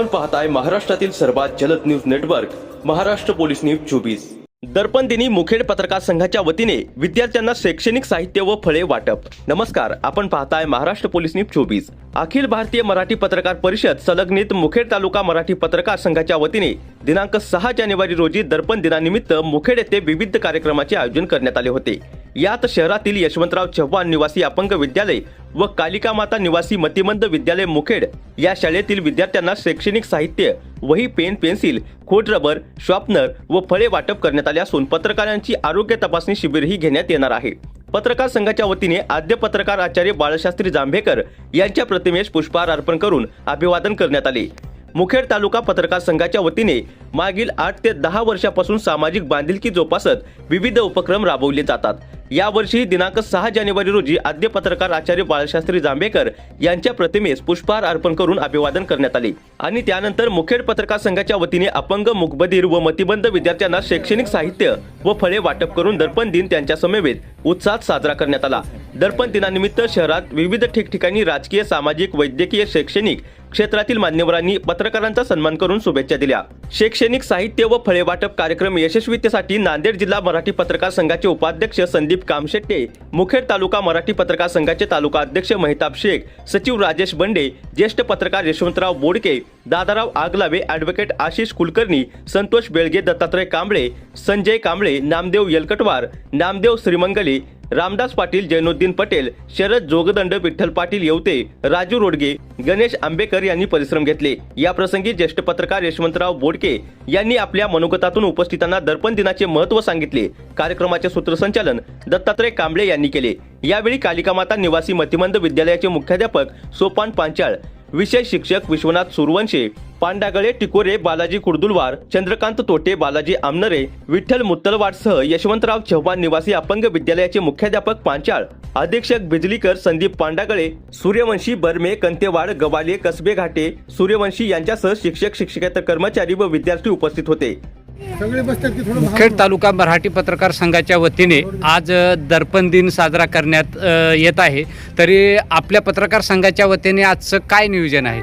आपण पाहताय महाराष्ट्रातील सर्वात जलद news network Maharashtra police news 24। दर्पण दिनी मुखेड पत्रकार संघाच्या वतीने विद्यार्थ्यांना शैक्षणिक साहित्य व फळे वाटप। नमस्कार, आपण पाहताय महाराष्ट्र पोलीस न्यूज 24। अखिल भारतीय मराठी पत्रकार परिषद संलग्नित मुखेड तालुका मराठी पत्रकार संघाच्या वतीने दिनांक 6 जानेवारी रोजी दर्पण दिनानिमित्त मुखेड येथे विविध कार्यक्रमाचे आयोजन करण्यात आले होते। यात शहरातील यशवंतराव चव्हाण निवासी अपंग विद्यालय व कालिका माता निवासी मतिमंद विद्यालय मुखेड या शाळेतील विद्यार्थ्यांना शैक्षणिक साहित्य, वही, पेन, पेन्सिल, खोड रबर, शॉर्पनर व फळे वाटप करण्यात आले असून पत्रकारांची आरोग्य तपासणी शिबिरही घेण्यात येणार आहे। पत्रकार संघाच्या वतीने आद्य पत्रकार आचार्य बाळशास्त्री जांभेकर यांच्या प्रतिमेस पुष्पहार अर्पण करून अभिवादन करण्यात आले। मुखेड तालुका पत्रकार संघाच्या वतीने मागील 8 ते 10 वर्षापासून सामाजिक बांधिलकी जोपासत विविध उपक्रम राबवले जातात। यावर्षी दिनांक 6 जानेवारी रोजी आद्य पत्रकार आचार्य बाळशास्त्री जांभेकर यांच्या प्रतिमेस पुष्पहार अर्पण करून अभिवादन करण्यात आले आणि त्यानंतर मुखेड पत्रकार संघाच्या वतीने अपंग, मूकबधीर व मतिमंद विद्यार्थ्यांना शैक्षणिक साहित्य व फळे वाटप करून दर्पण दिन त्यांच्या समवेत उत्साहात साजरा करण्यात आला। दर्पण दिनानिमित्त शहरात विविध ठिकठिकाणी राजकीय, सामाजिक, वैद्यकीय, शैक्षणिक क्षेत्रातील मान्यवरांनी पत्रकारांचा सन्मान करून शुभेच्छा दिल्या। शैक्षणिक साहित्य व फळे वाटप कार्यक्रम यशस्वीतेसाठी नांदेड जिल्हा मराठी पत्रकार संघाचे उपाध्यक्ष संदीप कामशेट्टे, मुखेड तालुका मराठी पत्रकार संघाचे तालुका अध्यक्ष महिताब शेख, सचिव राजेश बंडे, ज्येष्ठ पत्रकार यशवंतराव बोडके, दादाराव आगलावे, ॲडव्होकेट आशिष कुलकर्णी, संतोष बेळगे, दत्तात्रय कांबळे, संजय कांबळे, नामदेव यलकटवार, नामदेव श्रीमंगले, रामदास पाटील, जैनुद्दीन पटेल, शरद जोगदंड, विठ्ठल पाटील येवते, राजू रोडगे, गणेश आंबेकर यांनी परिश्रम घेतले। या प्रसंगी ज्येष्ठ पत्रकार यशवंतराव बोडके यांनी आपल्या मनोगतातून उपस्थितांना दर्पण दिनाचे महत्त्व सांगितले। कार्यक्रमाचे सूत्रसंचालन दत्तात्रय कांबळे यांनी केले। यावेळी कालिका माता निवासी मतिमंद विद्यालयाचे मुख्याध्यापक सोपान पांचाळ, विषय शिक्षक विश्वनाथ सूरवंशे, पांडागळे, टिकोरे, बालाजी कुर्दुलवार, चंद्रकांत तोटे, बालाजी आमनरे, विठ्ठल मुत्तलवाडसह यशवंतराव चव्हाण निवासी अपंग विद्यालयाचे मुख्याध्यापक पांचाळ, अधीक्षक बिजलीकर संदीप पांडागळे, सूर्यवंशी, बर्मे, कंतेवाड, गवाले, कसबे घाटे, सूर्यवंशी यांच्यासह शिक्षक, शिक्षकेतर कर्मचारी व विद्यार्थी उपस्थित होते। मुखेड तालुका मराठी पत्रकार संघाच्या वतीने आज दर्पण दिन साजरा करण्यात येत आहे। तरी आपल्या पत्रकार संघाच्या वतीने आजचं काय नियोजन आहे?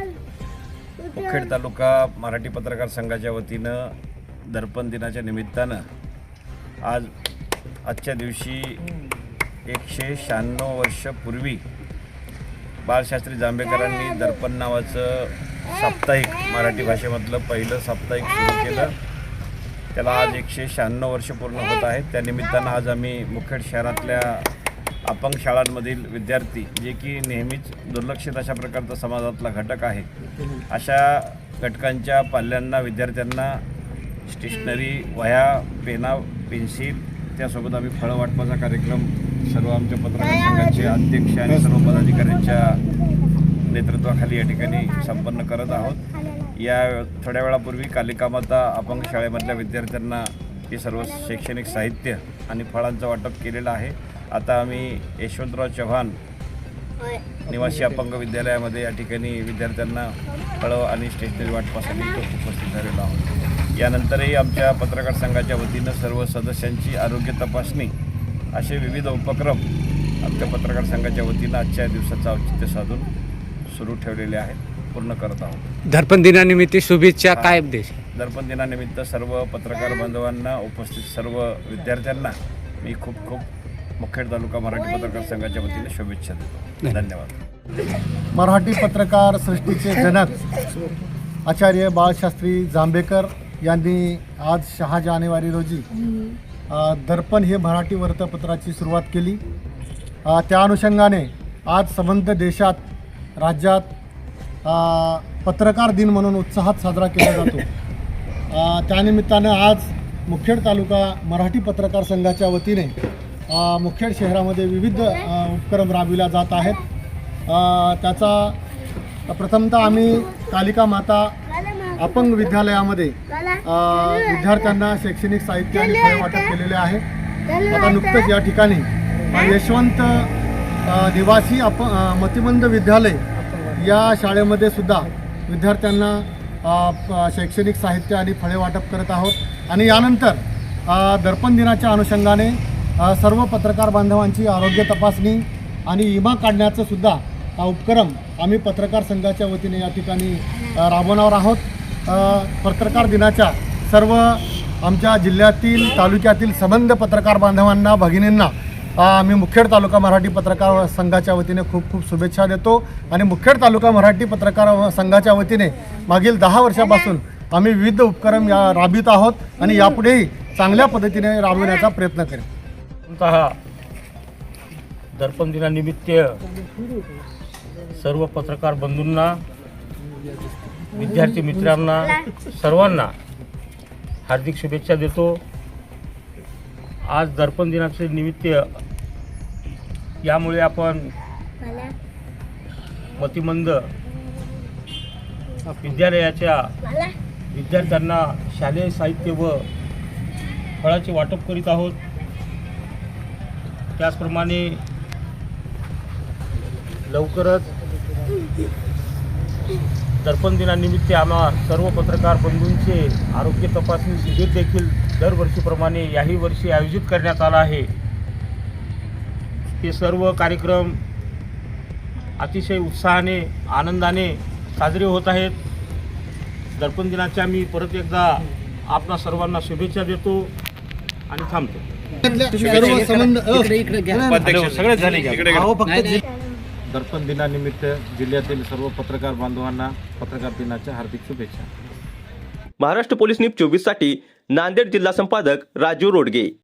मुखेड तालुका मराठी पत्रकार संघाच्या वतीनं दर्पण दिनाच्या निमित्तानं आजच्या दिवशी 196 वर्षापूर्वी बाळशास्त्री जांभेकरांनी दर्पण नावाचं साप्ताहिक, मराठी भाषेमधलं पहिलं साप्ताहिक सुरू केलं। त्याला आज 196 वर्ष पूर्ण होत आहेत। त्या निमित्तानं आज आम्ही मुखेड शहरातल्या अपंग शाळांमधील विद्यार्थी, जे की नेहमीच दुर्लक्षित अशा प्रकारचा समाजातला घटक आहे, अशा घटकांच्या पाल्यांना, विद्यार्थ्यांना स्टेशनरी, वह्या, पेना, पेन्सिल, त्यासोबत आम्ही फळं वाटपाचा कार्यक्रम सर्व आमच्या पत्रकार संघाचे अध्यक्ष आणि सर्व पदाधिकाऱ्यांच्या नेतृत्वाखाली या ठिकाणी संपन्न करत आहोत। या थोड्या वेळापूर्वी कालिका माता अपंग शाळेमधल्या विद्यार्थ्यांना हे सर्व शैक्षणिक साहित्य आणि फळांचं वाटप केलेलं आहे। आता आम्ही यशवंतराव चव्हाण निवासी अपंग विद्यालयामध्ये या ठिकाणी विद्यार्थ्यांना फळं आणि स्टेशनरी वाटपासाठी उपस्थित झालेलो आहोत। यानंतरही आमच्या पत्रकार संघाच्या वतीनं सर्व सदस्यांची आरोग्य तपासणी असे विविध उपक्रम आमच्या पत्रकार संघाच्या वतीनं आजच्या दिवसाचं औचित्य साधून सुरू ठेवलेले आहेत, पूर्ण करत आहोत। दर्पण दिनानिमित्त शुभेच्छा काय उद्देश? दर्पण दिनानिमित्त सर्व पत्रकार बांधवांना, उपस्थित सर्व विद्यार्थ्यांना मी खूप मुखेड तालुका मराठी पत्रकार संघाच्या वतीने शुभेच्छा देतो। धन्यवाद। मराठी पत्रकार सृष्टीचे जनक आचार्य बाळशास्त्री जांभेकर यांनी आज 6 जानेवारी रोजी दर्पण हे मराठी वृत्तपत्राची सुरुवात केली। त्या अनुषंगाने आज संबंध देशात, राज्यात पत्रकार दिन म्हणून उत्साहात साजरा केला जातो। त्यानिमित्तानं आज मुखेड तालुका मराठी पत्रकार संघाच्या वतीने मुखेड शहरामध्ये विविध उपक्रम राबविले जात आहेत। त्याचा प्रथमतः आम्ही कालिका माता अपंग विद्यालयामध्ये विद्यार्थ्यांना शैक्षणिक साहित्य आणि फळे वाटप केलेले आहे। आता नुकतंच या ठिकाणी यशवंत निवासी मतिमंद विद्यालय या शाळेमध्ये सुद्धा विद्यार्थ्यांना शैक्षणिक साहित्य आणि फळे वाटप करत आहोत। आणि यानंतर दर्पण दिनाच्या अनुषंगाने सर्व पत्रकार बांधवांची आरोग्य तपासणी आणि विमा काढण्याचा सुद्धा हा उपक्रम आम्ही पत्रकार संघाच्या वतीने या ठिकाणी राबवणार आहोत. पत्रकार दिनाच्या सर्व आमच्या जिल्ह्यातील तालुक्यातील संबंध पत्रकार बांधवांना भगिनींना आम्ही मुखेड तालुका मराठी पत्रकार संघाच्या वतीने खूप खूप शुभेच्छा देतो. आणि मुखेड तालुका मराठी पत्रकार संघाच्या वतीने मागील 10 वर्षापासून आम्ही विविध उपक्रम राबवित आहोत आणि यापुढेही चांगल्या पद्धतीने राबविण्याचा प्रयत्न करेन. तुमचा दर्पण दिनानिमित्त सर्व पत्रकार बंधूंना, विद्यार्थी मित्रांना, सर्वांना हार्दिक शुभेच्छा देतो. आज दर्पण दिनाचे निमित्त यामुळे आपण मतिमंद विद्यालयाच्या विद्यार्थ्यांना शालेय साहित्य व फळाचे वाटप करीत आहोत. त्याचप्रमाणे लवकरच दर्पण दिनानिमित्त आम्हा सर्व पत्रकार बंधूंचे आरोग्य तपासणी शिबिर देखील दरवर्षीप्रमाणे याही वर्षी आयोजित करण्यात आला आहे. ते सर्व कार्यक्रम अतिशय उत्साहाने, आनंदाने साजरे होत आहेत. दर्पण दिनाच्या मी परत एकदा आपणा सर्वांना शुभेच्छा देतो आणि थांबतो. सर्व संबंध दर्पण दिनानिमित्त जिल्ह्यातील सर्व पत्रकार बांधवांना पत्रकार दिनाच्या हार्दिक शुभेच्छा. महाराष्ट्र पोलीस न्यूज 24 साठी नांदेड जिल्हा संपादक राजू रोडगे.